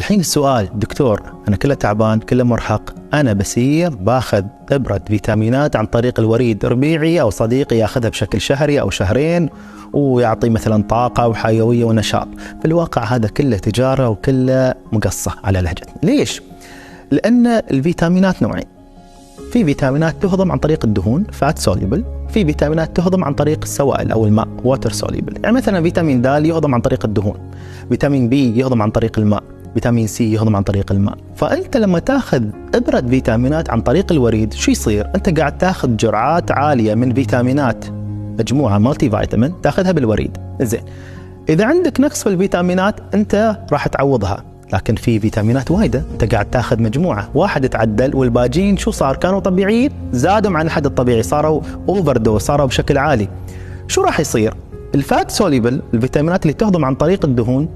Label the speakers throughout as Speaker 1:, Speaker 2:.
Speaker 1: الحين السؤال دكتور، أنا كله تعبان كله مرهق، أنا بسير باخذ إبرة فيتامينات عن طريق الوريد، ربيعي أو صديقي ياخذها بشكل شهري أو شهرين ويعطي مثلا طاقة وحيوية ونشاط. في الواقع هذا كله تجارة وكله مقصة على لهجتنا. ليش؟ لأن الفيتامينات نوعين، في فيتامينات تهضم عن طريق الدهون فات سوليبل، في فيتامينات تهضم عن طريق السوائل أو الماء واتر سوليبل. يعني مثلا فيتامين د يهضم عن طريق الدهون، فيتامين بي يهضم عن طريق الماء، فيتامين سي يهضم عن طريق الماء. فأنت لما تاخذ إبرة فيتامينات عن طريق الوريد شو يصير؟ أنت قاعد تاخذ جرعات عالية من فيتامينات، مجموعة مالتي فيتامين تاخذها بالوريد. زين، إذا عندك نقص في الفيتامينات أنت راح تعوضها، لكن في فيتامينات وايدة أنت قاعد تاخذ مجموعة، واحد تعدل والباجين شو صار؟ كانوا طبيعيين زادوا عن الحد الطبيعي، صاروا اوفردوز، صاروا بشكل عالي. شو راح يصير؟ الفات سوليبل، الفيتامينات اللي تهضم عن طريق الدهون،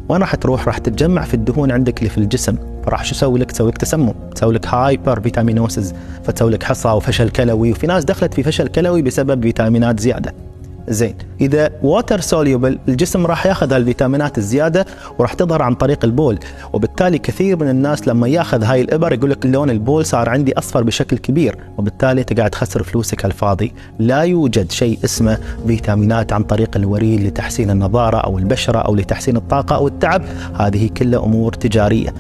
Speaker 1: وين راح تروح؟ راح تتجمع في الدهون عندك اللي في الجسم، فراح شو تسوي لك؟ تسوي لك تسمم، تسوي لك هايبر فيتامينوسز، فتسوي لك حصى وفشل كلوي، وفي ناس دخلت في فشل كلوي بسبب فيتامينات زيادة. زين، إذا واتر سوليبل الجسم راح ياخذ هالفيتامينات الزيادة وراح تظهر عن طريق البول، وبالتالي كثير من الناس لما ياخذ هاي الإبر يقول لك لون البول صار عندي أصفر بشكل كبير، وبالتالي أنت قاعد تخسر فلوسك على الفاضي. لا يوجد شيء اسمه فيتامينات عن طريق الوريد لتحسين النضارة أو البشرة أو لتحسين الطاقة أو التعب، هذه كلها أمور تجارية.